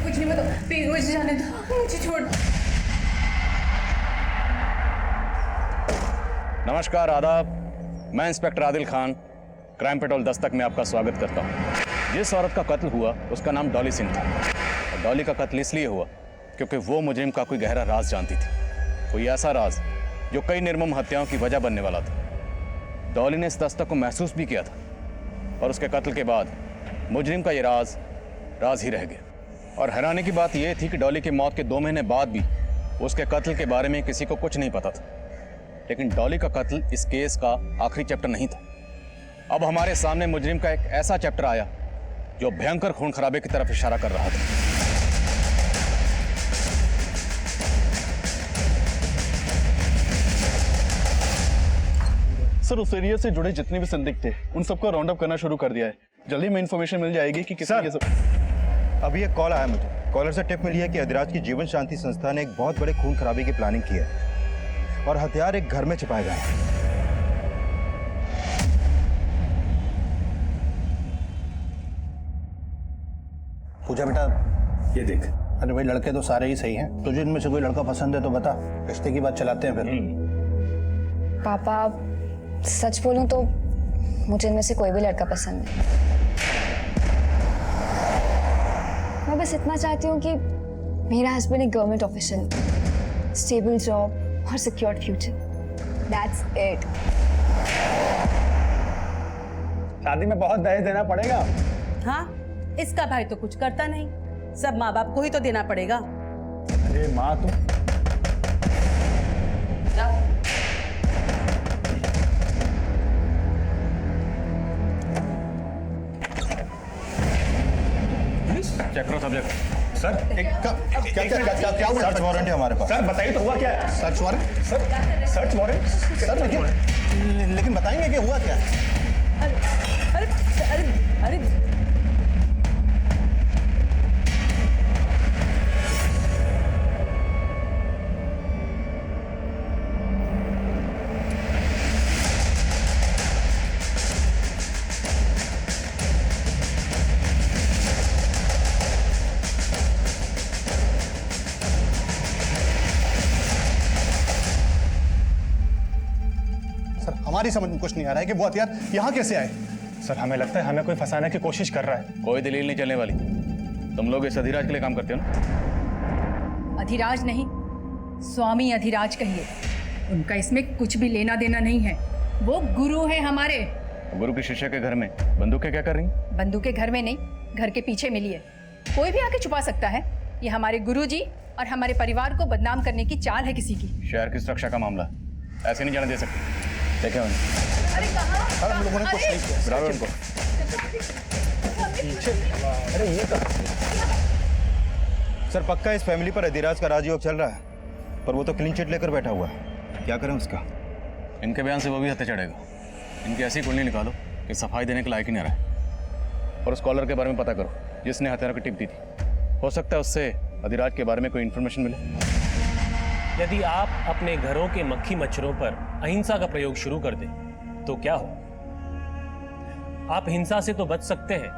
कुछ नहीं बताओ, प्लीज मुझे जाने दो, मुझे छोड़। नमस्कार, आदाब। मैं inspector Adil Khan, crime petrol Dastak में आपका स्वागत करता हूँ। जिस औरत का कत्ल हुआ उसका नाम डॉली सिंह था, और डॉली का कत्ल इसलिए हुआ क्योंकि वो मुजरिम का कोई गहरा राज जानती थी, कोई ऐसा राज जो कई निर्मम हत्याओं की वजह बनने वाला था। डॉली ने इस दस्तक को महसूस भी किया था, और उसके कत्ल के बाद मुजरिम का ये राज ही रह गया। और हैरानी की बात यह थी कि डॉली की मौत के 2 महीने बाद भी उसके कत्ल के बारे में किसी को कुछ नहीं पता था। लेकिन डॉली का कत्ल इस केस का आखिरी चैप्टर नहीं था। अब हमारे सामने मुजरिम का एक ऐसा चैप्टर आया जो भयंकर खून खराबे की तरफ इशारा कर रहा था। सर, उस एरिया से जुड़े जितने भी संदिग्ध थे उन सबको राउंड अप करना शुरू कर दिया है। जल्दी में इन्फॉर्मेशन मिल जाएगी कि किसने ये सब। अभी एक कॉल आया मुझे। कॉलर से टिप मिली है कि अधिराज की जीवन शांति संस्था ने एक बहुत बड़े खून खराबे की प्लानिंग की है और हथियार एक घर में छिपाए गए हैं। पूजा बेटा, ये देख। अरे भाई, लड़के तो सारे ही सही हैं। तुझे इनमें से कोई लड़का पसंद है तो बता, रिश्ते की बात चलाते हैं फिर। पापा, सच बोलूं तो मुझे इनमें से कोई भी लड़का पसंद नहीं। मैं बस इतना चाहती हूँ कि मेरा हस्बैंड एक गवर्नमेंट ऑफिसर, स्टेबल जॉब और सिक्योर्ड फ्यूचर। That's it. शादी में बहुत दहेज देना पड़ेगा। हाँ, इसका भाई तो कुछ करता नहीं, सब माँ बाप को ही तो देना पड़ेगा। अरे माँ, तुम चेक करो सब्जेक्ट। सर, क्या हुआ? सर्च वारंट है हमारे पास। सर बताइए तो हुआ क्या है? Search warrant? Sir, search warrant? Sir लेकिन बताएंगे कि हुआ क्या? अरे अरे अरे हमारी समझ में कुछ नहीं आ रहा है कि वो हथियार यहाँ कैसे आए। सर, हमें लगता है हमें कोई फंसाने की कोशिश कर रहा है। कोई दलील नहीं चलने वाली। तुम लोग इस अधिराज के लिए काम करते हो ना? अधिराज नहीं, स्वामी अधिराज कहिए। उनका इसमें कुछ भी लेना देना नहीं है। वो गुरु है हमारे। गुरु के शिष्य के घर में बंदूकें क्या कर रही हैं? बंदूकें घर में नहीं, घर के पीछे मिली है। कोई भी आके छुपा सकता है। ये हमारे गुरुजी और हमारे परिवार को बदनाम करने की चाल है किसी की। शहर की सुरक्षा का मामला, ऐसे नहीं जाने दे सकते। देखे अरे कहाँ? सर, हम लोगों ने कुछ नहीं किया। बराबर उनको। अरे ये सर, पक्का इस फैमिली पर अधिराज का राजयोग चल रहा है, पर वो तो क्लीन चिट लेकर बैठा हुआ है। क्या करें उसका? इनके बयान से वो भी हत्या चढ़ेगा। इनकी ऐसी कुंडली निकालो कि सफाई देने के लायक ही नहीं रहा। और उस कॉलर के बारे में पता करो जिसने हथियारों की टिप दी थी। हो सकता है उससे अधिराज के बारे में कोई इन्फॉर्मेशन मिले। यदि आप अपने घरों के मक्खी मच्छरों पर अहिंसा का प्रयोग शुरू कर दें तो क्या हो? आप हिंसा से तो बच सकते हैं,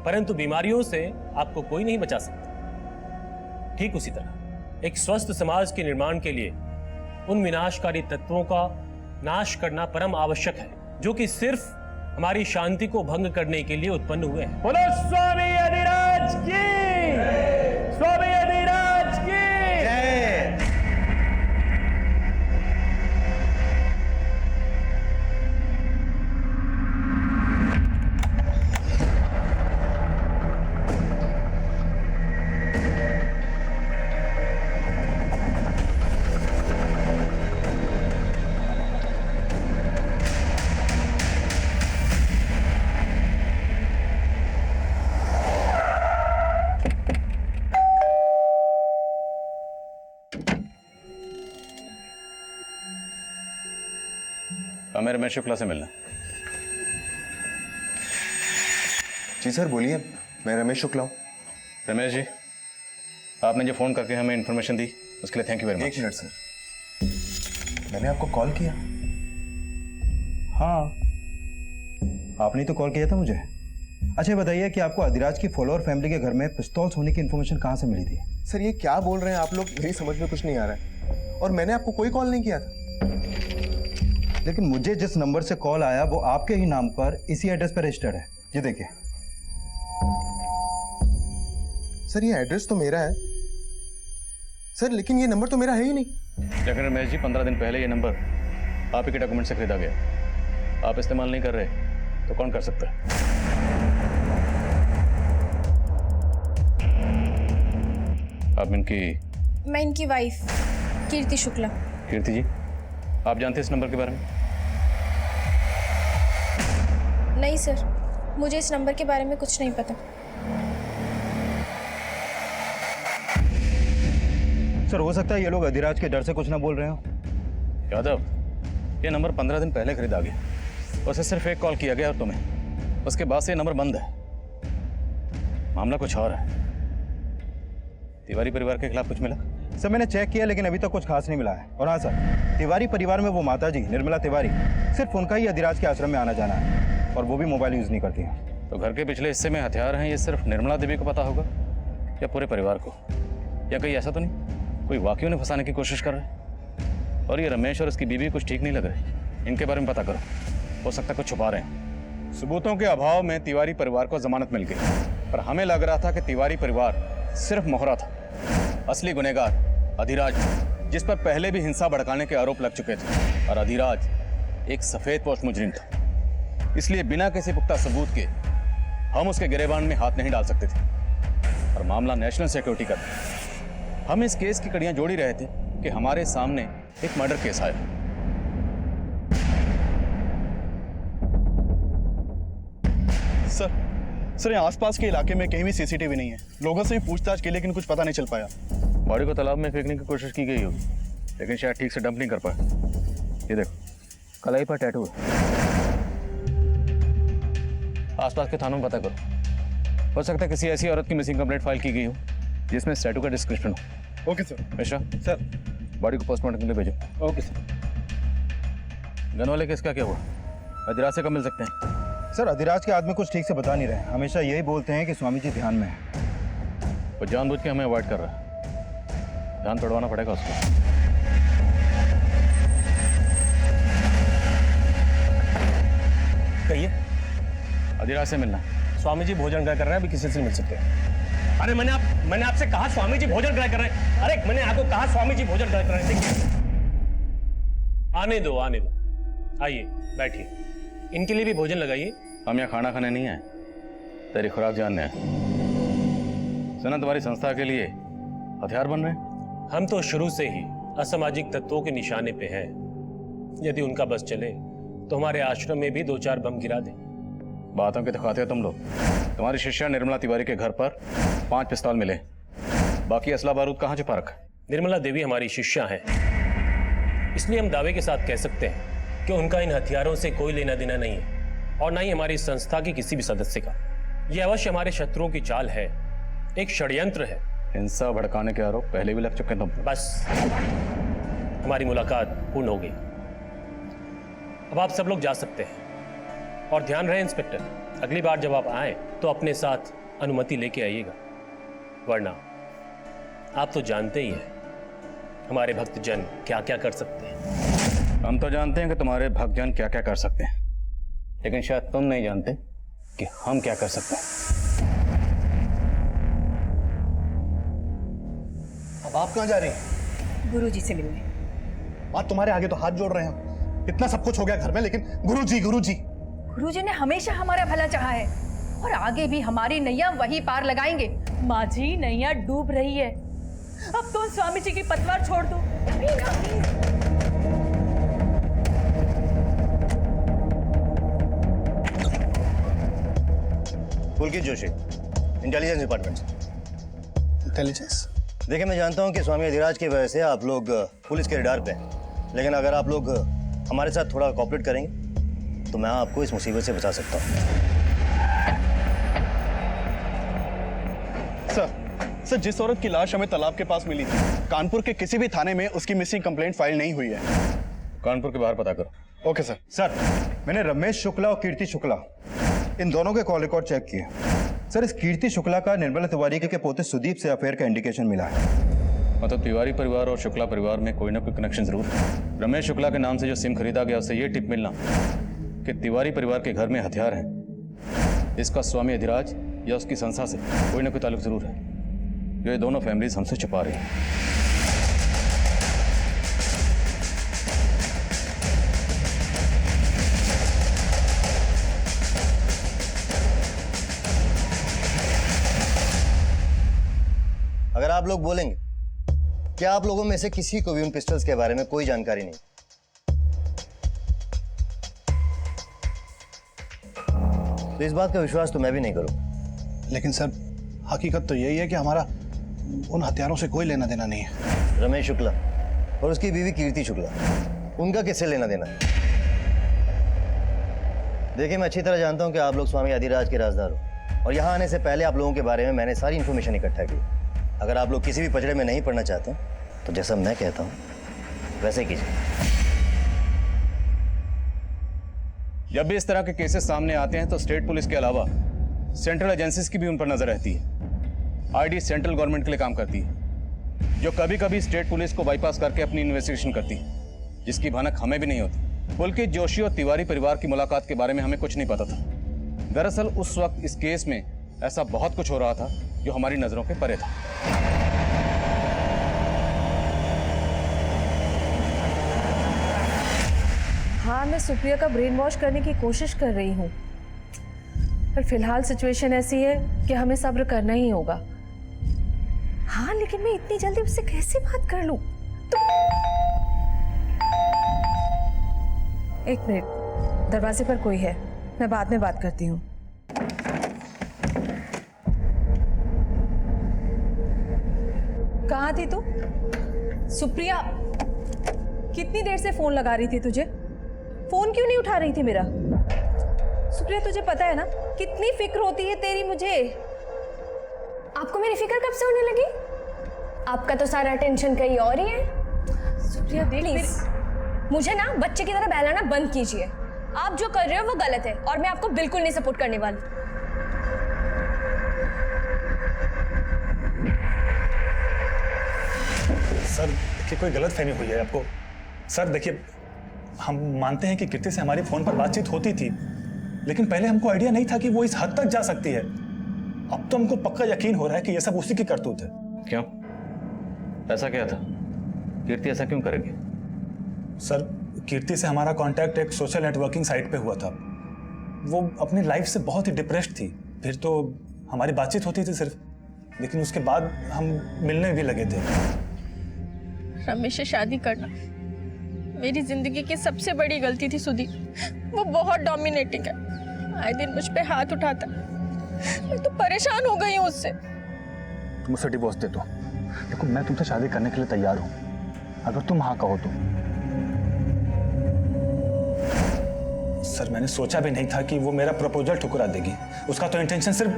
परंतु बीमारियों से आपको कोई नहीं बचा सकता। ठीक उसी तरह एक स्वस्थ समाज के निर्माण के लिए उन विनाशकारी तत्वों का नाश करना परम आवश्यक है जो कि सिर्फ हमारी शांति को भंग करने के लिए उत्पन्न हुए हैं। बोलो स्वामी अधिराज की! स्वामी अधिराज की! हमें रमेश शुक्ला से मिलना। जी सर, बोलिए। मैं रमेश शुक्ला हूँ। रमेश जी, आपने जो फ़ोन करके हमें इन्फॉर्मेशन दी उसके लिए थैंक यू वेरी मच। एक मिनट सर, मैंने आपको कॉल किया? हाँ, आपने तो कॉल किया था मुझे। अच्छा बताइए कि आपको अधिराज की फॉलोअर फैमिली के घर में पिस्तौल्स होने की इन्फॉर्मेशन कहाँ से मिली थी? सर ये क्या बोल रहे हैं आप लोग, मेरी समझ में कुछ नहीं आ रहा है। और मैंने आपको कोई कॉल नहीं किया था। लेकिन मुझे जिस नंबर से कॉल आया वो आपके ही नाम पर इसी एड्रेस पर रजिस्टर्ड है। ये देखिए। सर ये एड्रेस तो मेरा है सर, लेकिन ये नंबर तो मेरा है ही नहीं। लेकिन रमेश जी 15 दिन पहले ये नंबर आप ही के डॉक्यूमेंट से खरीदा गया। आप इस्तेमाल नहीं कर रहे तो कौन कर सकता है? आप इनकी? मैं इनकी वाइफ कीर्ति शुक्ला। कीर्ति जी, आप जानते हैं इस नंबर के बारे में? नहीं सर, मुझे इस नंबर के बारे में कुछ नहीं पता। सर हो सकता है ये लोग अधिराज के डर से कुछ ना बोल रहे हो। यादव, ये नंबर 15 दिन पहले खरीदा गया। उसे सिर्फ एक कॉल किया गया और तुम्हें, उसके बाद से ये नंबर बंद है। मामला कुछ और है। तिवारी परिवार के खिलाफ कुछ मिला? सर मैंने चेक किया लेकिन अभी तक कुछ खास नहीं मिला है। और हाँ सर, तिवारी परिवार में वो माता जी निर्मला तिवारी, सिर्फ उनका ही अधिराज के आश्रम में आना जाना है और वो भी मोबाइल यूज नहीं करती हैं। तो घर के पिछले हिस्से में हथियार हैं, ये सिर्फ निर्मला देवी को पता होगा या पूरे परिवार को? या कहीं ऐसा तो नहीं कोई वाकई उन्हें फंसाने की कोशिश कर रहा है? और ये रमेश और उसकी बीवी कुछ ठीक नहीं लग रहे। इनके बारे में पता करो, हो सकता है कुछ छुपा रहे हैं। सबूतों के अभाव में तिवारी परिवार को जमानत मिल गई, पर हमें लग रहा था कि तिवारी परिवार सिर्फ मोहरा था। असली गुनहगार अधिराज, जिस पर पहले भी हिंसा भड़काने के आरोप लग चुके थे, और अधिराज एक सफेदपोश मुजरिम था। इसलिए बिना किसी पुख्ता सबूत के हम उसके गिरेबान में हाथ नहीं डाल सकते थे। और मामला नेशनल सिक्योरिटी का था। हम इस केस की कड़ियां जोड़ ही रहे थे कि हमारे सामने एक मर्डर केस आया। सर यहाँ आसपास के इलाके में कहीं भी सीसीटीवी नहीं है। लोगों से भी पूछताछ की लेकिन कुछ पता नहीं चल पाया। बॉडी को तालाब में फेंकने की कोशिश की गई होगी, लेकिन शायद ठीक से डंप नहीं कर पाया। ये देखो, कलाई पर टैटू है। आसपास के थानों में पता करो, हो सकता है किसी ऐसी औरत की मिसिंग कंप्लेंट फाइल की गई हो जिसमें इस टैटू का डिस्क्रिप्शन हो। Okay sir. Mishra sir. Body को पोस्टमार्टम के लिए भेजो। Okay sir. गन वाले केस का क्या हुआ? अधिराज से कब मिल सकते हैं? सर अधिराज के आदमी कुछ ठीक से बता नहीं रहे। हमेशा यही बोलते हैं कि स्वामी जी ध्यान में है। वो जानबूझ के हमें अवॉइड कर रहा है। ध्यान तोड़वाना पड़ेगा उसको। कहिए। अधिराज से मिलना। स्वामी जी भोजन ग्रह कर रहे हैं, अभी किसी से मिल सकते हैं। अरे मैंने आपसे कहा स्वामी जी भोजन ग्रह कर रहे हैं। अरे मैंने आपको कहा स्वामी जी भोजन ग्रह कर रहे हैं। देखिए, आने दो। आइए बैठिए, इनके लिए भी भोजन लगाइए। हम यहाँ खाना खाने नहीं आए, तेरी खुराक जानने आए। सुना तुम्हारी संस्था के लिए हथियार बन रहे हैं? हम तो शुरू से ही असामाजिक तत्वों के निशाने पे हैं। यदि उनका बस चले तो हमारे आश्रम में भी 2-4 बम गिरा दें। बातों के दिखाते हो तुम लोग। तुम्हारी शिष्या निर्मला तिवारी के घर पर 5 पिस्तौल मिले, बाकी असला बारूद कहाँ छुपा रखा? निर्मला देवी हमारी शिष्या हैं, इसलिए हम दावे के साथ कह सकते हैं कि उनका इन हथियारों से कोई लेना देना नहीं है, और ना ही हमारी संस्था की किसी भी सदस्य का। यह अवश्य हमारे शत्रुओं की चाल है, एक षड्यंत्र है। हिंसा भड़काने के आरोप पहले भी लग चुके हैं तुम। बस, हमारी मुलाकात पूर्ण हो गई। अब आप सब लोग जा सकते हैं। और ध्यान रहे इंस्पेक्टर, अगली बार जब आप आए तो अपने साथ अनुमति लेके आइएगा, वरना आप तो जानते ही हैं हमारे भक्तजन क्या क्या कर सकते हैं। हम तो जानते हैं कि तुम्हारे भक्तजन क्या क्या कर सकते हैं, लेकिन शायद तुम नहीं जानते कि हम क्या कर सकते हैं। अब आप कहाँ जा रही हैं? गुरुजी से मिलने। बात तुम्हारे आगे तो हाथ जोड़ रहे हैं। इतना सब कुछ हो गया घर में, लेकिन गुरुजी गुरुजी ने हमेशा हमारा भला चाहा है और आगे भी हमारी नैया वही पार लगाएंगे। माँ जी, नैया डूब रही है, अब तो स्वामी जी की पतवार छोड़ दो। पुलकित जोशी, इंटेलिजेंस डिपार्टमेंट से। इंटेलिजेंस? देखिए, मैं जानता हूं कि स्वामी अधिराज की वजह से आप लोग पुलिस के रडार पे हैं, लेकिन अगर आप लोग हमारे साथ थोड़ा कोऑपरेट करेंगे तो मैं आपको इस मुसीबत से बचा सकता हूं। सर, जिस औरत की लाश हमें तालाब के पास मिली थी, कानपुर के किसी भी थाने में उसकी मिसिंग कंप्लेंट फाइल नहीं हुई है। कानपुर के बाहर पता करो। Okay sir. सर मैंने रमेश शुक्ला और कीर्ति शुक्ला इन दोनों के कॉल रिकॉर्ड चेक किए। सर, इस कीर्ति शुक्ला का निर्मला तिवारी के पोते सुदीप से अफेयर का इंडिकेशन मिला है। मतलब तिवारी परिवार और शुक्ला परिवार में कोई ना कोई कनेक्शन जरूर है। रमेश शुक्ला के नाम से जो सिम खरीदा गया उससे ये टिप मिलना कि तिवारी परिवार के घर में हथियार हैं। इसका स्वामी अधिराज या उसकी संस्था से कोई ना कोई ताल्लुक जरूर है, जो ये दोनों फैमिलीज हमसे छुपा रही हैं। अगर आप लोग बोलेंगे, क्या आप लोगों में से किसी को भी उन पिस्टल्स के बारे में कोई जानकारी नहीं? तो इस बात का विश्वास तो मैं भी नहीं करूं। लेकिन सर, हकीकत तो यही है कि हमारा उन हथियारों से कोई लेना देना नहीं है। रमेश शुक्ला और उसकी बीवी कीर्ति शुक्ला, उनका किससे लेना देना? देखिए, मैं अच्छी तरह जानता हूं कि आप लोग स्वामी अधिराज के राजदार हो और यहां आने से पहले आप लोगों के बारे में मैंने सारी इंफॉर्मेशन इकट्ठा की। अगर आप लोग किसी भी पचड़े में नहीं पड़ना चाहते तो जैसा मैं कहता हूं वैसे कीजिए। जब भी इस तरह के केसेस सामने आते हैं तो स्टेट पुलिस के अलावा सेंट्रल एजेंसीज की भी उन पर नजर रहती है। आईडी सेंट्रल गवर्नमेंट के लिए काम करती है, जो कभी कभी स्टेट पुलिस को बाईपास करके अपनी इन्वेस्टिगेशन करती है, जिसकी भनक हमें भी नहीं होती। पुलकित जोशी और तिवारी परिवार की मुलाकात के बारे में हमें कुछ नहीं पता था। दरअसल उस वक्त इस केस में ऐसा बहुत कुछ हो रहा था जो हमारी नजरों के परे था। हाँ, मैं सुप्रिया का ब्रेन वॉश करने की कोशिश कर रही हूँ, पर फिलहाल सिचुएशन ऐसी है कि हमें सब्र करना ही होगा। हाँ, लेकिन मैं इतनी जल्दी उससे कैसे बात कर लूं? एक मिनट, दरवाजे पर कोई है, मैं बाद में बात करती हूँ। कहाँ थी तू? सुप्रिया, कितनी देर से फोन लगा रही थी तुझे? फोन क्यों नहीं उठा रही थी मेरा? सुप्रिया, तुझे पता है ना कितनी फिक्र होती है तेरी मुझे। आपको मेरी फिक्र कब से होने लगी? आपका तो सारा टेंशन कहीं और ही है। सुप्रिया देख, प्लीज मुझे ना बच्चे की तरह बहलाना बंद कीजिए। आप जो कर रहे हो वो गलत है और मैं आपको बिल्कुल नहीं सपोर्ट करने वाली। सर देखिए, कोई गलतफहमी हुई है आपको। सर देखिए, हम मानते हैं कि कीर्ति से हमारी फोन पर बातचीत होती थी, लेकिन पहले हमको आइडिया नहीं था कि वो इस हद तक जा सकती है। अब तो हमको पक्का यकीन हो रहा है कि ये सब उसी की करतूत है। क्यों? ऐसा क्या था? कीर्ति ऐसा क्यों करेगी? सर, कीर्ति से हमारा कांटेक्ट एक सोशल नेटवर्किंग साइट पे हुआ था। वो अपनी लाइफ से बहुत ही डिप्रेस्ड थी। फिर तो हमारी बातचीत होती थी सिर्फ, लेकिन उसके बाद हम मिलने भी लगे थे। रमेश से शादी करना मेरी जिंदगी की सबसे बड़ी गलती थी सुदीप। वो बहुत डोमिनेटिंग है, आए दिन मुझ पे हाथ उठाता। मैं तो परेशान हो गई हूँ उससे। तुम मुझसे डिवोर्स दे दो। देखो, मैं तुमसे शादी करने के लिए तैयार हूँ, अगर तुम हाँ कहो तो। सर, मैंने सोचा भी नहीं था कि वो मेरा प्रपोजल ठुकरा देगी। उसका तो इंटेंशन सिर्फ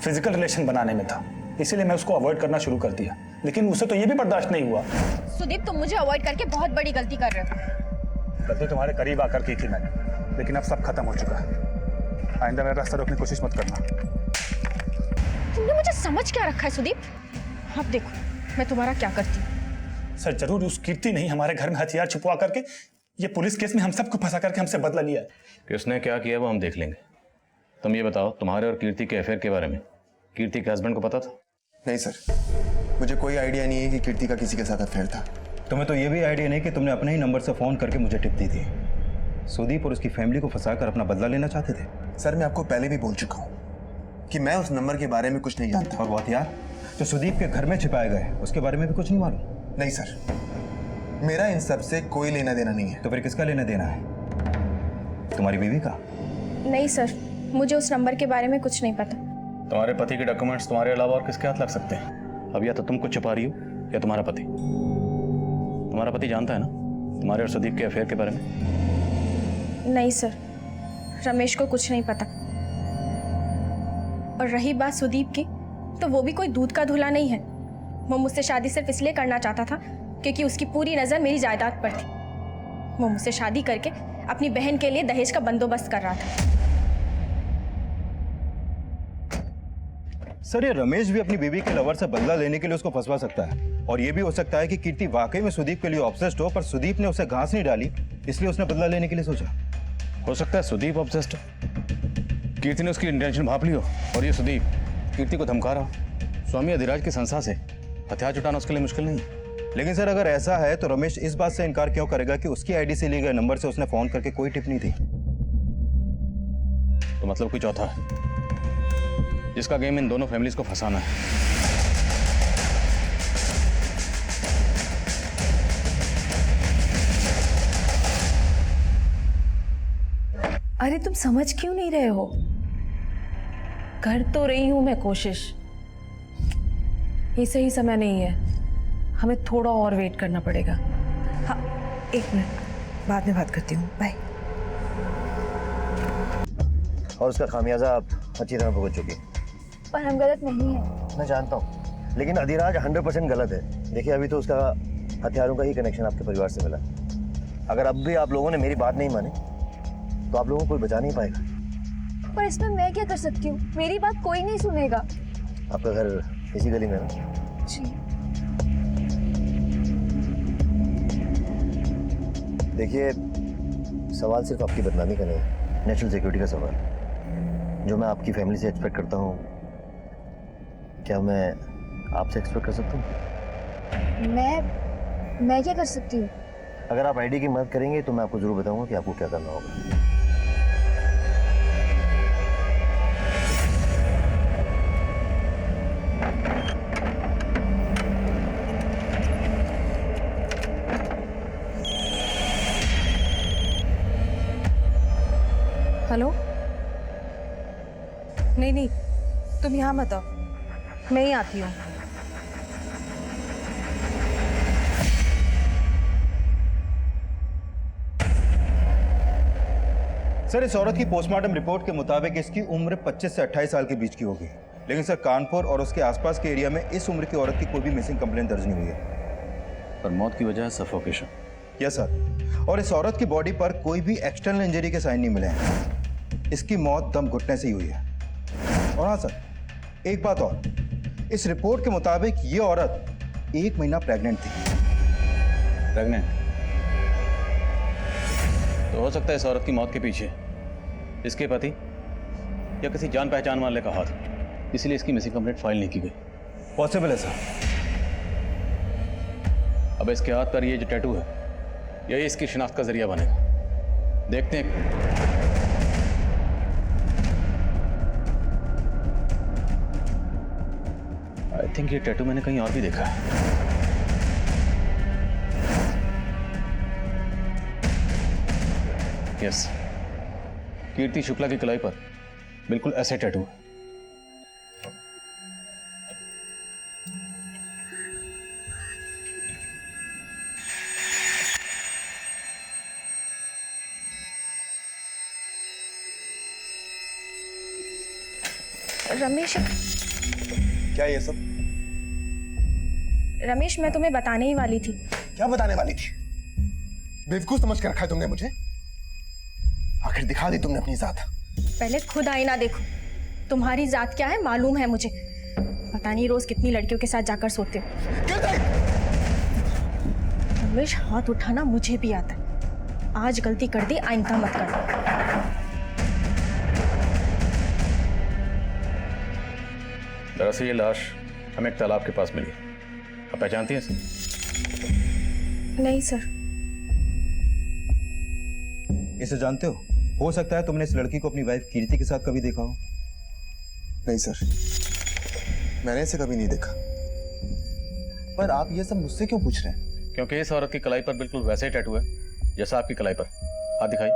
फिजिकल रिलेशन बनाने में था, इसीलिए मैं उसको अवॉइड करना शुरू कर दिया। लेकिन उसे तो ये भी बर्दाश्त नहीं हुआ। सुदीप, तुम मुझे अवॉइड करके बहुत बड़ी गलती कर रहे हो। गलती तुम्हारे करीब आकर की थी मैंने, लेकिन अब सब खत्म हो चुका है। आइंदा मेरा रास्ता रोकने की कोशिश मत करना। तुमने मुझे समझ क्या रखा है सुदीप? अब देखो मैं तुम्हारा क्या करती हूँ। सर, जरूर उस कीर्ति नहीं हमारे घर में हथियार छुपवा करके ये पुलिस केस में हम सबको फंसा करके हमसे बदला लिया है। किसने क्या किया वो हम देख लेंगे। तुम ये बताओ, तुम्हारे और कीर्ति के अफेयर के बारे में कीर्ति के हस्बैंड को पता था? नहीं सर, मुझे कोई आइडिया नहीं है कि कीर्ति का किसी के साथ अफेयर था। तुम्हें तो ये भी आइडिया नहीं कि तुमने अपने ही नंबर से फ़ोन करके मुझे टिप दी थी। सुदीप और उसकी फैमिली को फंसाकर अपना बदला लेना चाहते थे। सर, मैं आपको पहले भी बोल चुका हूँ कि मैं उस नंबर के बारे में कुछ नहीं जानता। और वो हथियार जो सुदीप के घर में छिपाए गए, उसके बारे में भी कुछ नहीं मालूम? नहीं सर, मेरा इन सब से कोई लेना देना नहीं है। तो फिर किसका लेना देना है? तुम्हारी बीवी का? नहीं सर, मुझे उस नंबर के बारे में कुछ नहीं पता। तुम्हारे पति के डॉक्यूमेंट्स तुम्हारे अलावा और किसके हाथ लग सकते हैं? अब या तो तुम कुछ छुपा रही हो या तुम्हारा पति। तुम्हारा पति जानता है ना तुम्हारे और सुदीप के अफेयर के बारे में? नहीं सर, रमेश को कुछ नहीं पता। और रही बात सुदीप की, तो वो भी कोई दूध का धुला नहीं है। वो मुझसे शादी सिर्फ इसलिए करना चाहता था क्योंकि उसकी पूरी नज़र मेरी जायदाद पर थी। वो मुझसे शादी करके अपनी बहन के लिए दहेज का बंदोबस्त कर रहा था। सर ये रमेश भी अपनी बीवी के लवर से बदला लेने के लिए उसको फंसवा सकता है, और ये भी हो सकता है कि कीर्ति वाकई में सुदीप के लिए ऑब्सेस्ड हो, पर सुदीप ने उसे घास नहीं डाली इसलिए उसने बदला लेने के लिए सोचा। हो सकता है सुदीप ऑब्सेस्ड हो, कीर्ति ने उसकी इंटेंशन भाप ली हो, और ये सुदीप कीर्ति को धमका रहा हो। स्वामी अधिराज की संस्था से हथियार जुटाना उसके लिए मुश्किल नहीं है। लेकिन सर अगर ऐसा है तो रमेश इस बात से इनकार क्यों करेगा कि उसकी आईडी से लिए गए नंबर से उसने फोन करके कोई टिप नहीं दी? तो मतलब कोई चौथा है जिसका गेम इन दोनों फैमिलीज को फंसाना है। अरे तुम समझ क्यों नहीं रहे हो? कर तो रही हूं मैं कोशिश। ये सही समय नहीं है, हमें थोड़ा और वेट करना पड़ेगा। हाँ 1 मिनट, बाद में बात करती हूँ, बाय। और उसका खामियाजा आप अच्छी तरह भुगत चुकी। पर हम गलत नहीं है। मैं जानता हूँ, लेकिन अधिराज 100% गलत है। देखिए अभी तो उसका हथियारों का ही कनेक्शन आपके परिवार से मिला। अगर अब भी आप लोगों ने मेरी बात नहीं मानी तो आप लोगों को कोई बचा नहीं पाएगा। पर इसमें मैं क्या कर सकती हूँ? मेरी बात कोई नहीं सुनेगा। आपका घर इसी गली में है ना? जी। देखिए सवाल सिर्फ आपकी बदनामी का नहीं, नेशनल सिक्योरिटी का सवाल, जो मैं आपकी फैमिली से एक्सपेक्ट करता हूँ, क्या मैं आपसे एक्सपेक्ट कर सकता हूँ? मैं क्या कर सकती हूँ? अगर आप आईडी की मदद करेंगे तो मैं आपको जरूर बताऊंगा कि आपको क्या करना होगा। हेलो? नहीं, तुम यहाँ मत आओ, मैं ही आती हूँ। सर इस औरत की पोस्टमार्टम रिपोर्ट के मुताबिक इसकी उम्र 25 से 28 साल के बीच की होगी, लेकिन सर कानपुर और उसके आसपास के एरिया में इस उम्र की औरत की कोई भी मिसिंग कंप्लेंट दर्ज नहीं हुई है। पर मौत की वजह है सफोकेशन। यस सर, और इस औरत की बॉडी पर कोई भी एक्सटर्नल इंजरी के साइन नहीं मिले हैं। इसकी मौत दम घुटने से ही हुई है। और हाँ सर, एक बात और, इस रिपोर्ट के मुताबिक ये औरत 1 महीना प्रेग्नेंट थी। प्रेग्नेंट? तो हो सकता है इस औरत की मौत के पीछे इसके पति या किसी जान पहचान वाले का हाथ, इसलिए इसकी मिसिंग कंप्लेंट फाइल नहीं की गई। पॉसिबल है सर। अब इसके हाथ पर ये जो टैटू है यही इसकी शिनाख्त का जरिया बनेगा। देखते हैं। आई थिंक ये टैटू मैंने कहीं और भी देखा है। यस, कीर्ति शुक्ला की कलाई पर बिल्कुल ऐसे टैटू है। रमेश, क्या ये सब? रमेश मैं तुम्हें बताने ही वाली थी। क्या बताने वाली थी? बेवकूफ समझ कर रखा है तुमने मुझे? आखिर दिखा दी तुमने अपनी जात। पहले खुद आईना देखो, तुम्हारी जात क्या है मालूम है मुझे। पता नहीं रोज कितनी लड़कियों के साथ जाकर सोते हो। रमेश हाथ उठाना मुझे भी आता है, आज गलती कर दी, आइंदा मत करना। दरअसल ये लाश हमें एक तालाब के पास मिली। आप पहचानती हैं इसे? नहीं सर। इसे जानते हो सकता है तुमने इस लड़की को अपनी वाइफ कीर्ति के साथ कभी देखा हो। नहीं सर, मैंने इसे कभी नहीं देखा। पर आप ये सब मुझसे क्यों पूछ रहे हैं? क्योंकि इस औरत की कलाई पर बिल्कुल वैसे ही टैटू है जैसा आपकी कलाई पर। हाथ दिखाई।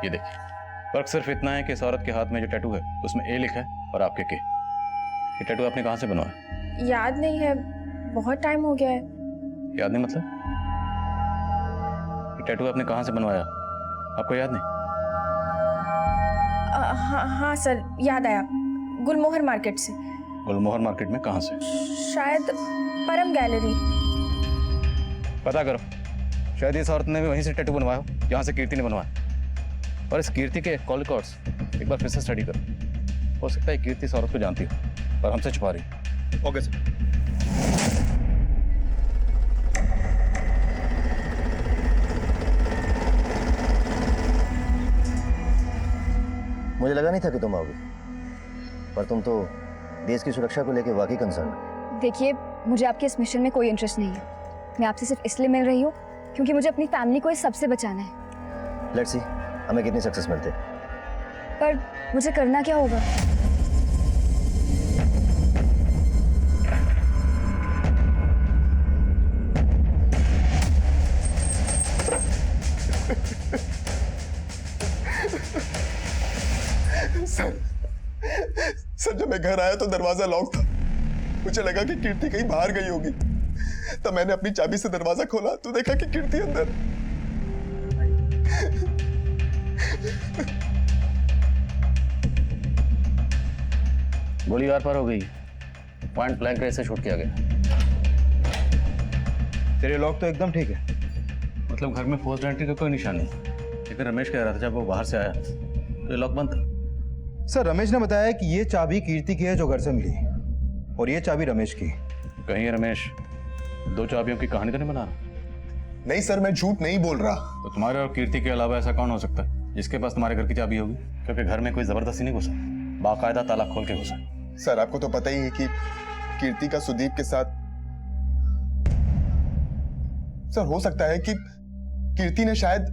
ये देखिए, फर्क सिर्फ इतना है कि इस औरत के हाथ में जो टैटू है उसमें ए लिखा है और आपके के। ये टैटू आपने कहाँ से बनवाया? याद नहीं है, बहुत टाइम हो गया है। याद नहीं मतलब? ये टैटू आपने कहाँ से बनवाया, आपको याद नहीं? हाँ सर, याद आया, गुलमोहर मार्केट से। गुलमोहर मार्केट में कहाँ से? शायद परम गैलरी। पता करो, शायद इस औरत ने भी वहीं से टैटू बनवाया हो जहाँ से कीर्ति ने बनवाया। और इस कीर्ति के कॉल रिकॉर्ड्स एक बार फिर से स्टडी करो। हो सकता है कीर्ति इस औरत को जानती हो पर हमसे छुपा रही। Okay sir. मुझे लगा नहीं था कि तुम आओगे, पर तुम तो देश की सुरक्षा को लेकर वाकई कंसर्न हो। देखिए, मुझे आपके इस मिशन में कोई इंटरेस्ट नहीं है। मैं आपसे सिर्फ इसलिए मिल रही हूँ क्योंकि मुझे अपनी फैमिली को इस सबसे बचाना है। लेट्स सी हमें कितनी सक्सेस मिलते हैं। पर मुझे करना क्या होगा? सर जब मैं घर आया तो दरवाजा लॉक था। मुझे लगा कि कीर्ति कहीं बाहर गई होगी, तब मैंने अपनी चाबी से दरवाजा खोला तो देखा कि कीर्ति अंदर। गोली आर पार हो गई, पॉइंट ब्लैंक रेंज से शूट किया गया। तेरे लॉक तो एकदम ठीक है। मतलब घर में फोर्स्ड एंट्री का कोई निशान नहीं, लेकिन रमेश कह रहा था जब वो बाहर से आया तो ये लॉक बंद था। सर रमेश ने बताया कि ये चाबी कीर्ति की है जो घर से मिली, और ये चाबी रमेश की। कहीं रमेश दो चाबियों की कहानी तो नहीं बना रहा? नहीं सर, मैं झूठ नहीं बोल रहा। तो तुम्हारे और कीर्ति के अलावा ऐसा कौन हो सकता है जिसके पास तुम्हारे घर की चाबी होगी? क्योंकि घर में कोई जबरदस्ती नहीं घुसा, बाकायदा ताला खोल के घुसा। सर आपको तो पता ही है कि कीर्ति का सुदीप के साथ। सर हो सकता है कि कीर्ति ने शायद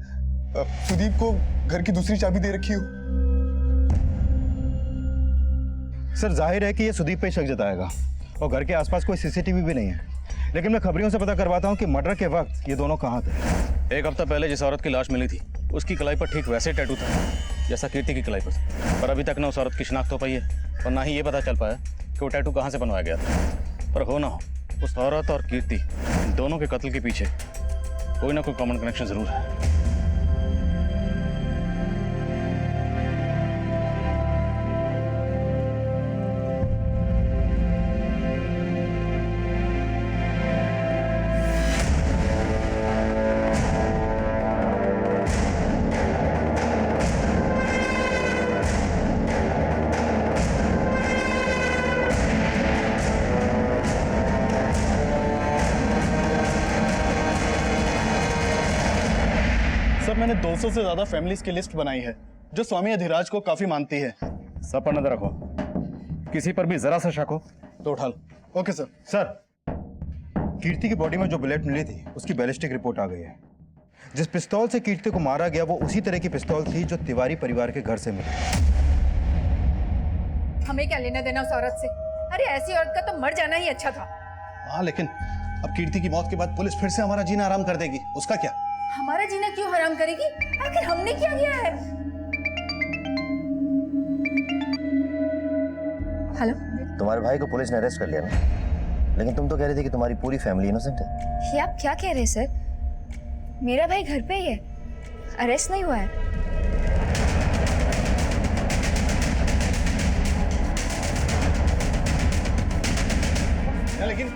सुदीप को घर की दूसरी चाबी दे रखी हो। सर जाहिर है कि ये सुदीप पे शक जताएगा, और घर के आसपास कोई सीसीटीवी भी नहीं है। लेकिन मैं खबरियों से पता करवाता हूँ कि मर्डर के वक्त ये दोनों कहाँ थे। एक हफ्ता पहले जिस औरत की लाश मिली थी उसकी कलाई पर ठीक वैसे टैटू था जैसा कीर्ति की कलाई पर था। पर अभी तक ना उस औरत की शिनाख्त हो पाई है और ना ही ये पता चल पाया कि वो टैटू कहाँ से बनवाया गया था। पर हो ना हो, उस औरत और कीर्ति दोनों के कत्ल के पीछे कोई ना कोई कॉमन कनेक्शन जरूर है। सर मैंने 200 से ज्यादा फैमिलीज की लिस्ट बनाई है जो स्वामी अधिराज को काफी मानती है। सब पर नजर रखो, किसी पर भी जरा सा शक हो तो उठा लो। Okay sir. सर कीर्ति की बॉडी में जो बुलेट मिली थी उसकी बैलिस्टिक रिपोर्ट आ गई है। जिस पिस्तौल से कीर्ति को मारा गया वो उसी तरह की पिस्तौल थी जो तिवारी परिवार के घर से मिली। हमें क्या लेना देना उस औरत से? अरे ऐसी औरत का तो मर जाना ही अच्छा था। हाँ लेकिन अब कीर्ति की मौत के बाद पुलिस फिर से हमारा जीना आराम कर देगी, उसका क्या? हमारा जीना क्यों हराम करेगी? आखिर हमने क्या किया है? हेलो, तुम्हारे भाई को पुलिस ने अरेस्ट कर लिया ना, लेकिन तुम तो कह रही थी कि तुम्हारी पूरी फैमिली इनोसेंट है। ये आप क्या कह रहे हैं सर? मेरा भाई घर पे ही है, अरेस्ट नहीं हुआ है। लेकिन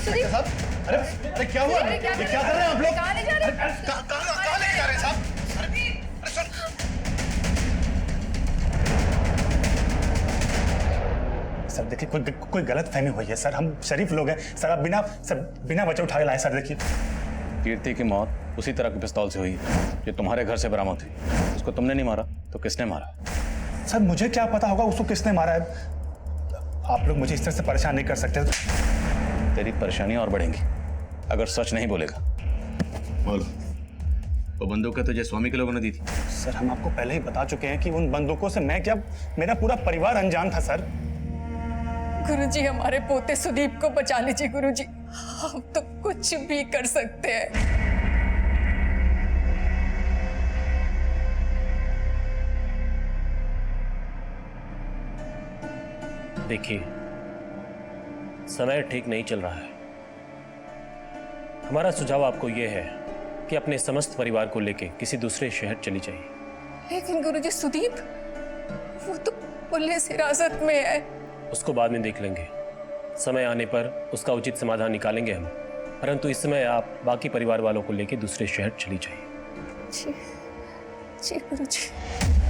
साहब, अरे क्या हुआ? ये क्या कर रहे हैं आप लोग? कहाँ ले जा रहे हैं? कहाँ ले जा रहे हैं साहब? अरे सुन। सर देखिए कोई गलत फहमी हुई है सर, हम शरीफ लोग हैं सर। आप बिना वजह उठा के लाए सर। देखिए कीर्ति की मौत उसी तरह की पिस्तौल से हुई है जो तुम्हारे घर से बरामद हुई। उसको तुमने नहीं मारा तो किसने मारा? सर मुझे क्या पता होगा उसको किसने मारा है। आप लोग मुझे इस तरह से परेशान नहीं कर सकते। तेरी परेशानियां और बढ़ेंगी अगर सच नहीं बोलेगा। बोलो, वो बंदूक तुझे स्वामी के लोगों ने दी थी? सर हम आपको पहले ही बता चुके हैं कि उन बंदूकों से मैं क्या, मेरा पूरा परिवार अनजान था सर। गुरुजी, हमारे पोते सुदीप को बचा लीजिए गुरुजी, हम तो कुछ भी कर सकते हैं। देखिए समय ठीक नहीं चल रहा है। हमारा सुझाव आपको यह है कि अपने समस्त परिवार को लेकर किसी दूसरे शहर चली जाइए। लेकिन गुरुजी, सुदीप वो तो पुलिस हिरासत में है। उसको बाद में देख लेंगे, समय आने पर उसका उचित समाधान निकालेंगे हम। परंतु इस समय आप बाकी परिवार वालों को लेकर दूसरे शहर चली जाइए। जी गुरुजी।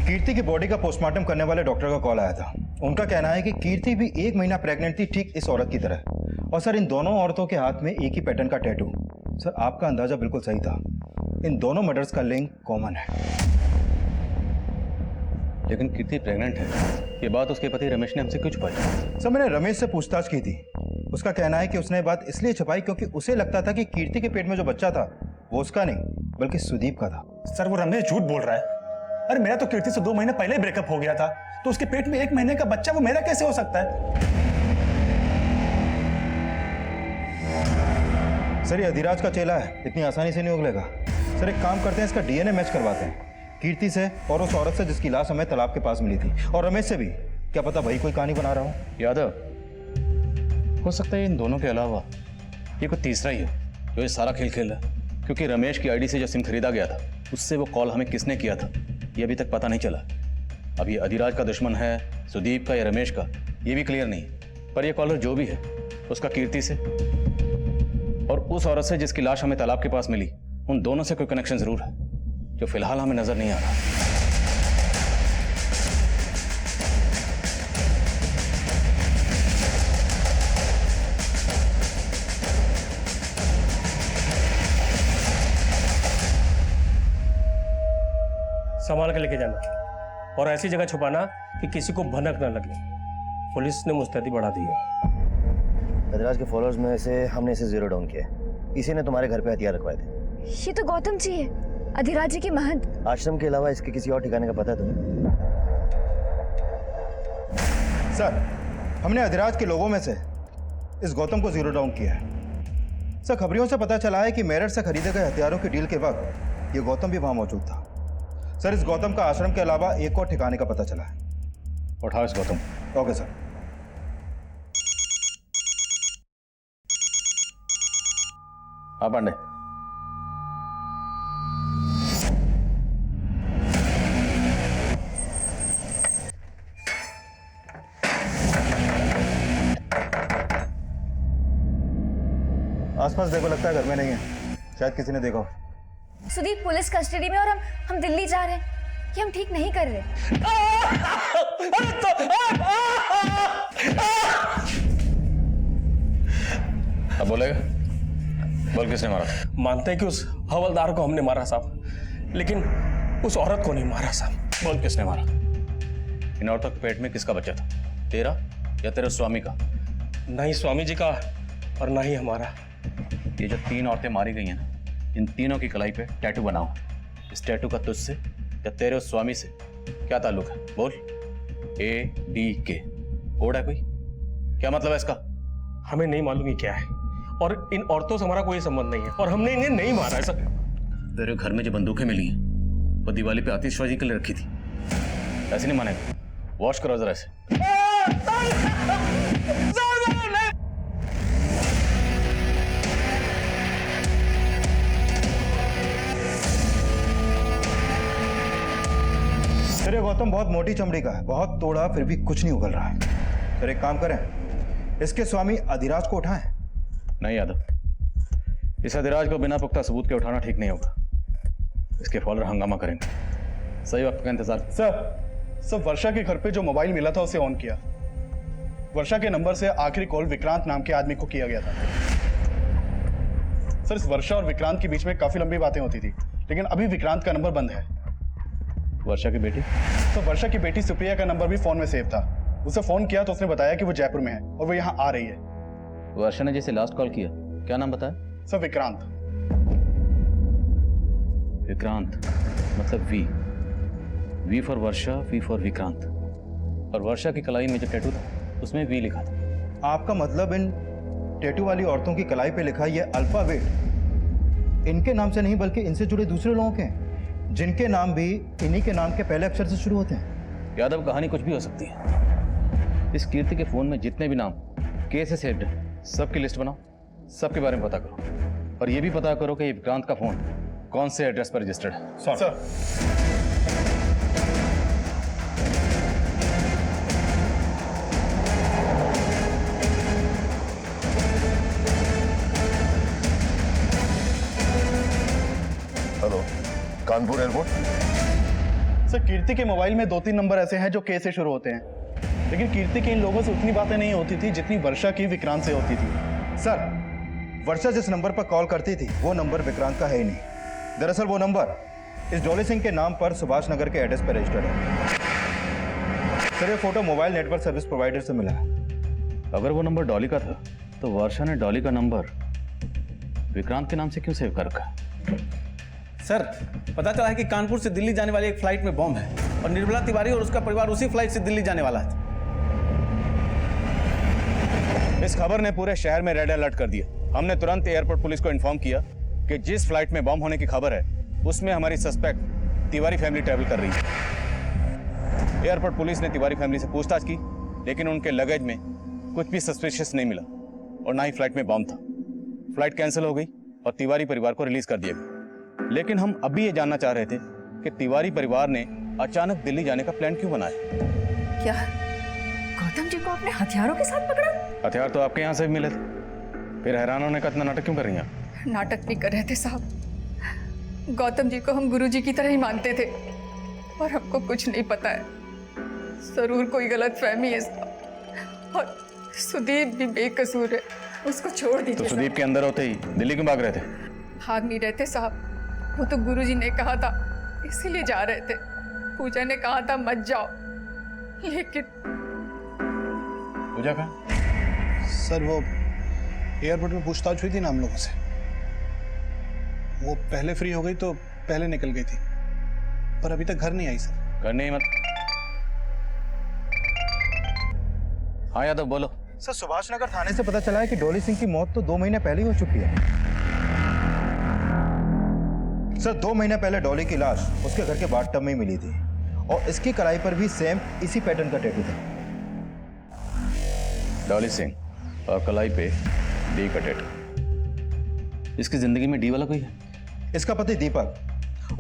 कीर्ति की बॉडी का पोस्टमार्टम करने वाले डॉक्टर का कॉल आया था। उनका कहना है कि कीर्ति भी 1 महीना प्रेग्नेंट थी, ठीक इस औरत की तरह। और सर, इन दोनों औरतों के हाथ में एक ही पैटर्न का टैटू। सर, आपका अंदाजा बिल्कुल सही था, इन दोनों मर्डर्स का लिंक कॉमन है। लेकिन कीर्ति प्रेग्नेंट है, ये बात उसके पति रमेश ने हमसे क्यों छुपाई? सर, मैंने रमेश से पूछताछ की थी। उसका कहना है कि उसने बात इसलिए छुपाई क्योंकि उसे लगता था कि कीर्ति के पेट में जो बच्चा था वो उसका नहीं बल्कि सुदीप का था। सर वो रमेश झूठ बोल रहा है। अरे मेरा तो कीर्ति से 2 महीने पहले ब्रेकअप हो गया था, तो उसके पेट में 1 महीने का बच्चा वो मेरा कैसे हो सकता है? सर, ये अधिराज का चेला है, इतनी आसानी से नहीं उगलेगा। सर, एक काम करते हैं, इसका डीएनए मैच करवाते हैं कीर्ति से और उस औरत से जिसकी लाश हमें तालाब के पास मिली थी, और रमेश से भी। क्या पता भाई कोई कहानी बना रहा हूँ। यादव, हो सकता है इन दोनों के अलावा ये कोई तीसरा ही हो जो ये सारा खेल खेल रहा है, क्योंकि रमेश की आईडी से जो सिम खरीदा गया था उससे वो कॉल हमें किसने किया था ये अभी तक पता नहीं चला। अब ये अधिराज का दुश्मन है, सुदीप का या रमेश का, ये भी क्लियर नहीं। पर ये कॉलर जो भी है उसका कीर्ति से और उस औरत से जिसकी लाश हमें तालाब के पास मिली, उन दोनों से कोई कनेक्शन जरूर है जो फिलहाल हमें नजर नहीं आ रहा। संभाल के लेके जाना और ऐसी जगह छुपाना कि किसी को भनक न लगे। पुलिस ने मुस्तैदी बढ़ा दी है। अधिराज के फॉलोअर्स में से हमने इसे 0 डाउन किया है। इसी ने तुम्हारे घर पे हथियार रखवाए थे। ये तो गौतम जी है, अधिराज जी के महंत। आश्रम के अलावा इसके किसी और ठिकाने का पता है तुम्हें? सर, हमने अधिराज के लोगों में से इस गौतम को 0 डाउन किया है। सर, खबरियों से पता चला है कि मेरठ से खरीदे गए हथियारों की डील के वक्त ये गौतम भी वहां मौजूद था। सर, इस गौतम का आश्रम के अलावा एक और ठिकाने का पता चला है। उठाओ इस गौतम। Okay sir. हाँ पांडे, आसपास देखो, लगता है घर में नहीं है, शायद किसी ने देखा हो। सुदीप पुलिस कस्टडी में और हम दिल्ली जा रहे हैं। ये हम ठीक नहीं कर रहे। अब बोलेगा? बोल, किसने मारा? मानते हैं कि उस हवलदार को हमने मारा साहब, लेकिन उस औरत को नहीं मारा साहब। बोल, किसने मारा? इन औरतों के पेट में किसका बच्चा था, तेरा या तेरे स्वामी का? ना ही स्वामी जी का और ना ही हमारा। ये जो 3 औरतें मारी गई हैं ना, इन तीनों की कलाई पे टैटू बनाओ। इस टैटू का तुझसे या तेरे उस स्वामी से क्या ताल्लुक है? बोल। ADK कोड है कोई? क्या मतलब है इसका? हमें नहीं मालूम ये क्या है, और इन औरतों से हमारा कोई संबंध नहीं है, और हमने इन्हें नहीं मारा है सर। तेरे घर में जो बंदूकें मिली हैं वो दिवाली पे आतिशबाजी के लिए रखी थी, ऐसे नहीं मानेगा। वॉश करो जरा इसे। तेरे गौतम बहुत मोटी चमड़ी का है, बहुत तोड़ा फिर भी कुछ नहीं उगल रहा है। फिर एक काम करें, इसके स्वामी अधिराज को उठाएं। नहीं यादव, इस अधिराज को बिना पुख्ता सबूत के उठाना ठीक नहीं होगा। इसके फॉलोअर हंगामा करेंगे। सही वक्त का इंतजार। सर, वर्षा के घर पे जो मोबाइल मिला था उसे ऑन किया। वर्षा के नंबर से आखिरी कॉल विक्रांत नाम के आदमी को किया गया था। सर, इस वर्षा और विक्रांत के बीच में काफी लंबी बातें होती थी, लेकिन अभी विक्रांत का नंबर बंद है। वर्षा की बेटी? तो वर्षा की बेटी सुप्रिया का नंबर भी फोन में सेव था। उसे फोन किया तो उसने बताया कि वो जयपुर में है और वो यहाँ आ रही है। वर्षा ने जैसे लास्ट कॉल किया, क्या नाम बताया? सर, विक्रांत। विक्रांत मतलब V for Varsha, V for Vikrant. और वर्षा की कलाई में जो टैटू था उसमें वी लिखा था। आपका मतलब इन टैटू वाली औरतों की कलाई पे लिखा ये अल्फाबेट इनके नाम से नहीं बल्कि इनसे जुड़े दूसरे लोगों के हैं, जिनके नाम भी इन्हीं के नाम के पहले अक्षर से शुरू होते हैं। यादव, कहानी कुछ भी हो सकती है। इस कीर्ति के फोन में जितने भी नाम के से सेव्ड है, सबकी लिस्ट बनाओ, सबके बारे में पता करो, और ये भी पता करो कि ये विक्रांत का फोन कौन से एड्रेस पर रजिस्टर्ड है। Sir. Hello, Kanpur airport. Sir, Kirti के मोबाइल में 2-3 नंबर ऐसे हैं जो के से शुरू होते हैं। लेकिन कीर्ति की इन लोगों से उतनी बातें नहीं होती थी जितनी वर्षा की विक्रांत से होती थी। सर, वर्षा जिस नंबर पर कॉल करती थी वो नंबर विक्रांत का है ही नहीं। दरअसल वो नंबर इस डॉली सिंह के नाम पर सुभाष नगर के एड्रेस पर रजिस्टर्ड है। सर, ये photo mobile network service provider से मिला है। अगर वो नंबर डॉली का था तो वर्षा ने डॉली का नंबर विक्रांत के नाम से क्यों सेव कर रखा? सर, पता चला है कि कानपुर से दिल्ली जाने वाली एक फ्लाइट में बॉम्ब है और निर्मला तिवारी और उसका परिवार उसी फ्लाइट से दिल्ली जाने वाला है। इस खबर ने पूरे शहर में रेड अलर्ट कर दिया। हमने तुरंत एयरपोर्ट पुलिस को इन्फॉर्म किया कि जिस फ्लाइट में बॉम्ब होने की खबर है उसमें हमारी सस्पेक्ट तिवारी फैमिली ट्रैवल कर रही है। एयरपोर्ट पुलिस ने तिवारी फैमिली से पूछताछ की, लेकिन उनके लगेज में कुछ भी सस्पिशियस नहीं मिला और ना ही फ्लाइट में बॉम्ब था। फ्लाइट कैंसिल हो गई और तिवारी परिवार को रिलीज कर दिया गया। लेकिन हम अभी ये जानना चाह रहे थे कि तिवारी परिवार ने अचानक दिल्ली जाने का प्लान क्यों बनाया? क्या गौतम जी को आपने हथियारों के साथ पकड़ा? हथियार तो आपके यहाँ से भी मिले थे, फिर हैरान होने का इतना नाटक क्यों कर रही हैं? नाटक नहीं कर रहे थे साहब। गौतम जी को हम गुरुजी की तरह ही मानते थे और हमको कुछ नहीं पता है। जरूर कोई गलत फहमी है साहब। और सुदीप भी बेकसूर है, उसको छोड़ दीजिए। तो सुदीप के अंदर होते ही दिल्ली क्यों भाग रहे थे? भाग नहीं रहे थे साहब, वो तो गुरुजी ने कहा था इसीलिए जा रहे थे। पूजा ने कहा था मत जाओ, लेकिन पूजा का सर, वो एयरपोर्ट में पूछताछ हुई थी ना हम लोगों से, वो पहले फ्री हो गई तो पहले निकल गई थी, पर अभी तक घर नहीं आई सर। घर नहीं? मत। हाँ यादव बोलो। सर, सुभाष नगर थाने से पता चला है कि डॉली सिंह की मौत तो 2 महीने पहले ही हो चुकी है। सर, 2 महीने पहले डॉली की लाश उसके घर के बाथटब में ही मिली थी और इसकी कलाई पर भी सेम इसी पैटर्न का टैटू था। डॉली सिंह और कलाई पे डी का टैटू। इसकी जिंदगी में डी वाला कोई है? इसका पति दीपक।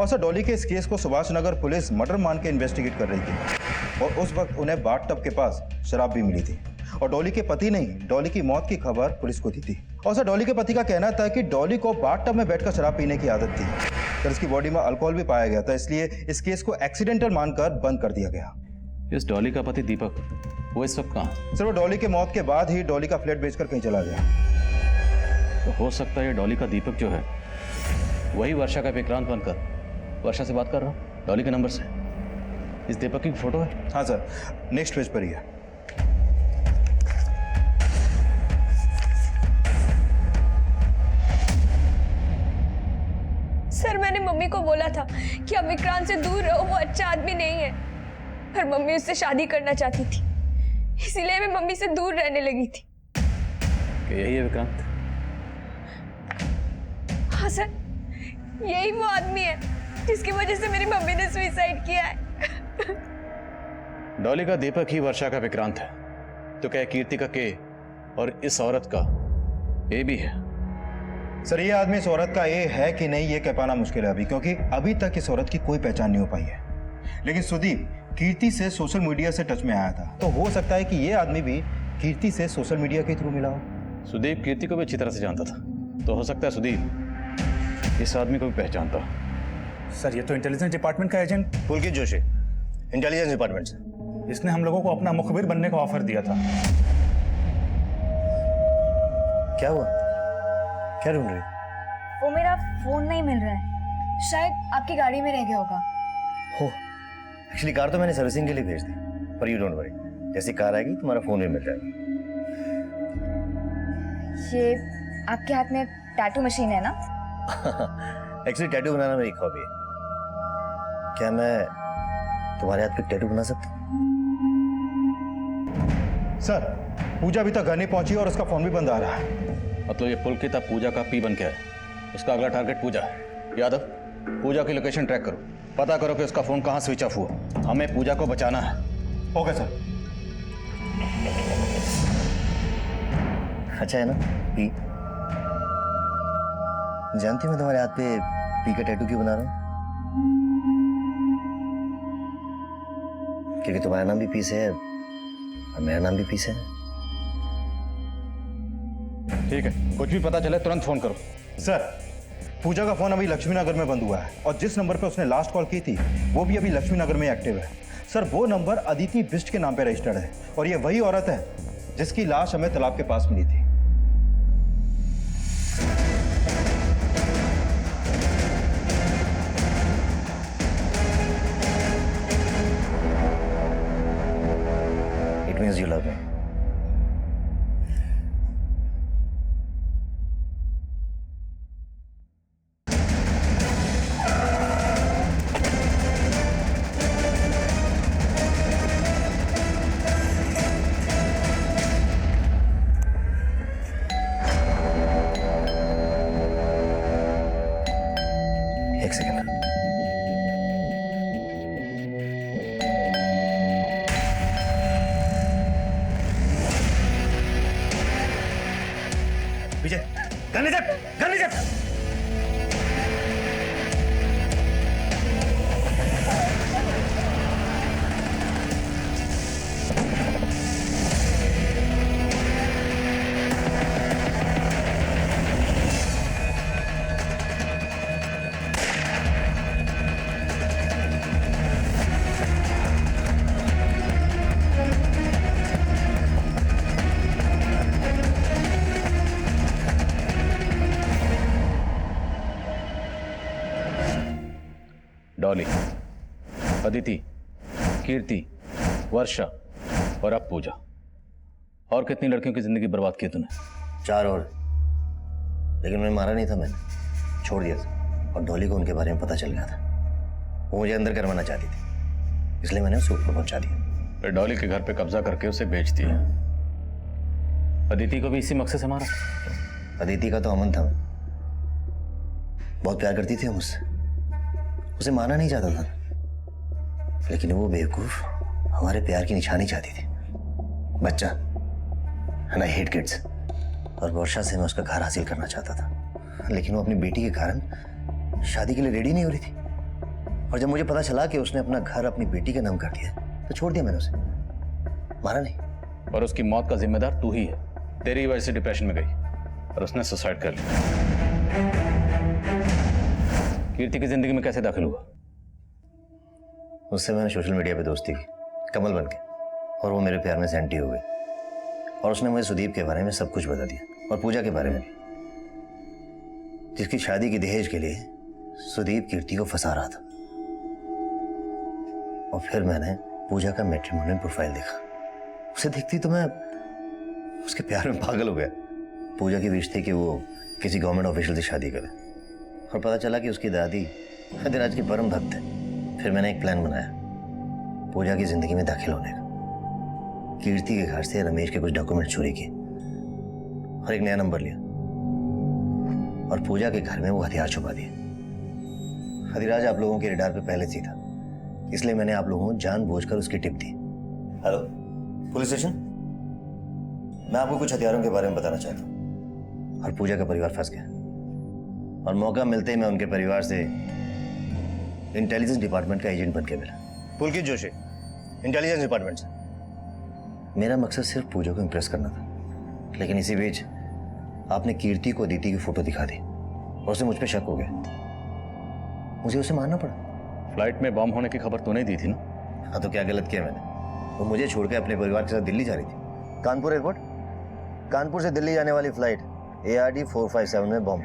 और सर, डॉली के इस केस को सुभाष नगर पुलिस मर्डर मान के इन्वेस्टिगेट कर रही थी और उस वक्त उन्हें बाथटब के पास शराब भी मिली थी और डॉली के पति ने ही डॉली की मौत की खबर पुलिस को दी थी। और सर, डॉली के पति का कहना था कि डॉली को बाथटब में बैठकर शराब पीने की आदत थी। सर, इसकी बॉडी में अल्कोहल भी पाया गया था, इसलिए इस केस को एक्सीडेंटल मानकर बंद कर दिया गया। इस डॉली का पति दीपक, वो इस वक्त कहाँ? सर, वो डॉली के मौत के बाद ही डॉली का फ्लैट बेचकर कहीं चला गया। तो हो सकता है ये डॉली का दीपक जो है वही वर्षा का विक्रांत बनकर वर्षा से बात कर रहा हूँ डॉली के नंबर से। इस दीपक की फोटो है? हाँ सर, नेक्स्ट पेज पर ही है। सर, मैंने मम्मी को बोला था कि आप विक्रांत से दूर रहो, वो अच्छा आदमी नहीं है। पर मम्मी उससे शादी करना चाहती थी, इसीलिए मैं मम्मी से दूर रहने लगी थी। कि यही है विक्रांत? हाँ सर, यही वो आदमी है जिसकी वजह से मेरी मम्मी ने सुसाइड किया है। डॉली का दीपक ही वर्षा का विक्रांत है, तो क्या कीर्ति का के और इस औरत का ए भी है? सर, ये आदमी इस औरत का ए है कि नहीं ये कह पाना मुश्किल है अभी, क्योंकि अभी तक इस औरत की कोई पहचान नहीं हो पाई है। लेकिन सुदीप कीर्ति से सोशल मीडिया से टच में आया था, तो हो सकता है कि ये आदमी भी कीर्ति से सोशल मीडिया के थ्रू मिला हो। सुदीप कीर्ति को भी अच्छी तरह से जानता था, तो हो सकता है सुदीप इस आदमी को भी पहचानता। सर, ये तो इंटेलिजेंस डिपार्टमेंट का एजेंट पुलकित जोशी, इंटेलिजेंस डिपार्टमेंट से। इसने हम लोगों को अपना मुखबिर बनने का ऑफर दिया था। क्या हुआ? क्या ढूंढ रही? वो मेरा फोन नहीं मिल रहा है, शायद आपकी गाड़ी में रह गया होगा। हो, एक्चुअली कार तो मैंने सर्विसिंग के लिए भेज दी, पर यू डोंट वरी, जैसी कार आएगी तुम्हारा फोन भी मिल जाएगा। ये आपके हाथ में टैटू मशीन है ना? एक्चुअली टैटू बनाना मेरी हॉबी है। क्या मैं तुम्हारे हाथ पे टैटू बना सकता हूँ? सर, पूजा अभी तक घर नहीं पहुंची और उसका फोन भी बंद आ रहा है। मतलब ये पुलकित अब पूजा का पी बन के है। उसका अगला टारगेट पूजा है। यादव, पूजा की लोकेशन ट्रैक करो, पता करो कि उसका फोन कहाँ स्विच ऑफ हुआ। हमें पूजा को बचाना है। Okay sir. अच्छा है ना पी? जानती मैं तुम्हारे हाथ पे पी का टैटू क्यों बना रहा हूँ? क्योंकि तुम्हारा नाम भी पी से है और मेरा नाम भी पी से है। ठीक है, कुछ भी पता चले तुरंत फोन करो। सर, पूजा का फोन अभी लक्ष्मी नगर में बंद हुआ है और जिस नंबर पे उसने लास्ट कॉल की थी वो भी अभी लक्ष्मी नगर में एक्टिव है। सर वो नंबर अदिति बिष्ट के नाम पे रजिस्टर्ड है और ये वही औरत है जिसकी लाश हमें तालाब के पास मिली थी। It means you love me. एक सेकंड। विजय, गन लीजिए, गन लीजिए। डॉली, अदिति, कीर्ति, वर्षा और अब पूजा। और कितनी लड़कियों की जिंदगी बर्बाद की तूने? 4 और, लेकिन मैं मारा नहीं था, मैंने छोड़ दिया था। और डॉली को उनके बारे में पता चल गया था। वो मुझे अंदर करवाना चाहती थी, इसलिए मैंने उसे ऊपर पहुंचा दिया। फिर डॉली के घर पे कब्जा करके उसे बेच दिया। अदिति को भी इसी मकसद से मारा? अदिति का तो अमन था, बहुत प्यार करती थी मुझसे, उसे मारना नहीं चाहता था, लेकिन वो बेवकूफ हमारे प्यार की निशानी चाहती थी। बच्चा, एंड आई हेट किड्स। और वर्षा से मैं उसका घर हासिल करना चाहता था, लेकिन वो अपनी बेटी के कारण शादी के लिए रेडी नहीं हो रही थी। और जब मुझे पता चला कि उसने अपना घर अपनी बेटी के नाम कर दिया, तो छोड़ दिया मैंने उसे, मारा नहीं। और उसकी मौत का जिम्मेदार तू ही है। तेरी वजह से डिप्रेशन में गई और उसने सुसाइड कर लिया। कीर्ति की जिंदगी में कैसे दाखिल हुआ? उससे मैंने सोशल मीडिया पे दोस्ती की, कमल बन के, और वो मेरे प्यार में से एंटी हो गई। और उसने मुझे सुदीप के बारे में सब कुछ बता दिया, और पूजा के बारे में भी, जिसकी शादी की दहेज के लिए सुदीप कीर्ति को फंसा रहा था। और फिर मैंने पूजा का मैट्रिमोनियल प्रोफाइल देखा। उसे देखती तो मैं उसके प्यार में पागल हो गया। पूजा की विश थी कि वो किसी गवर्नमेंट ऑफिशियल से शादी करे, और पता चला कि उसकी दादी अधिराज की परम भक्त है। फिर मैंने एक प्लान बनाया पूजा की जिंदगी में दाखिल होने का। कीर्ति के घर से रमेश के कुछ डॉक्यूमेंट चोरी किए और एक नया नंबर लिया, और पूजा के घर में वो हथियार छुपा दिए। अधिराज आप लोगों के रडार पे पहले से ही था, इसलिए मैंने आप लोगों को जानबूझकर उसकी टिप दी। हेलो पुलिस स्टेशन, मैं आपको कुछ हथियारों के बारे में बताना चाहता हूँ। और पूजा का परिवार फंस गया, और मौका मिलते ही मैं उनके परिवार से इंटेलिजेंस डिपार्टमेंट का एजेंट बन के मिला। पुलकित जोशी, इंटेलिजेंस डिपार्टमेंट से। मेरा मकसद सिर्फ पूजा को इंप्रेस करना था, लेकिन इसी बीच आपने कीर्ति को अदिति की फोटो दिखा दी और उसे मुझ पर शक हो गया। मुझे उसे मारना पड़ा। फ्लाइट में बम होने की खबर तूने दी थी ना? हाँ, तो क्या गलत किया मैंने? वो मुझे छोड़ के अपने परिवार के साथ दिल्ली जा रही थी। कानपुर एयरपोर्ट, कानपुर से दिल्ली जाने वाली फ्लाइट ARD 457 में बम।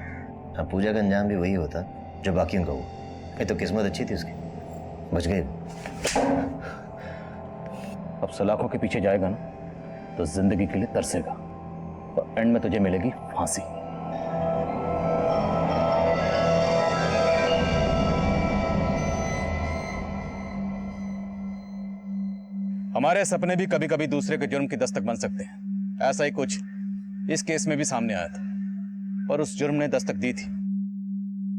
अब पूजा का अंजाम भी वही होता जो बाकियों का हुआ। ये तो किस्मत अच्छी थी उसकी, बच गई। अब सलाखों के पीछे जाएगा ना तो जिंदगी के लिए तरसेगा, और एंड में तुझे मिलेगी फांसी। हमारे सपने भी कभी कभी दूसरे के जुर्म की दस्तक बन सकते हैं। ऐसा ही कुछ इस केस में भी सामने आया था, और उस जुर्म ने दस्तक दी थी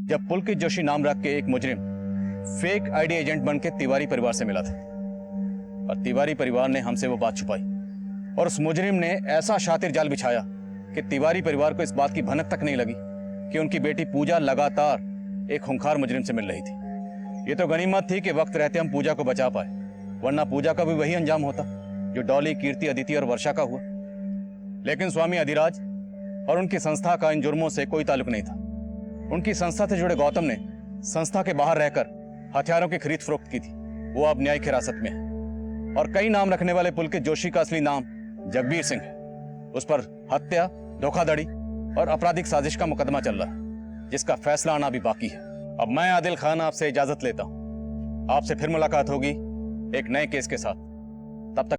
जब पुलकित जोशी नाम रख के एक मुजरिम फेक आईडी एजेंट बन के तिवारी परिवार से मिला था, और तिवारी परिवार ने हमसे वो बात छुपाई, और उस मुजरिम ने ऐसा शातिर जाल बिछाया कि तिवारी परिवार को इस बात की भनक तक नहीं लगी कि उनकी बेटी पूजा लगातार एक खूंखार मुजरिम से मिल रही थी। ये तो गनीमत थी कि वक्त रहते हम पूजा को बचा पाए, वरना पूजा का भी वही अंजाम होता जो डॉली, कीर्ति, अदिति और वर्षा का हुआ। लेकिन स्वामी अधिराज और उनकी संस्था का इन जुर्मों से कोई ताल्लुक नहीं था। उनकी संस्था से जुड़े गौतम ने संस्था के बाहर रहकर हथियारों की खरीद फरोख्त की थी। वो अब न्यायिक हिरासत में है। और कई नाम रखने वाले पुलकित जोशी का असली नाम जगबीर सिंह है। उस पर हत्या, धोखाधड़ी और आपराधिक साजिश का मुकदमा चल रहा है, जिसका फैसला आना भी बाकी है। अब मैं आदिल खान आपसे इजाजत लेता हूं। आपसे फिर मुलाकात होगी एक नए केस के साथ।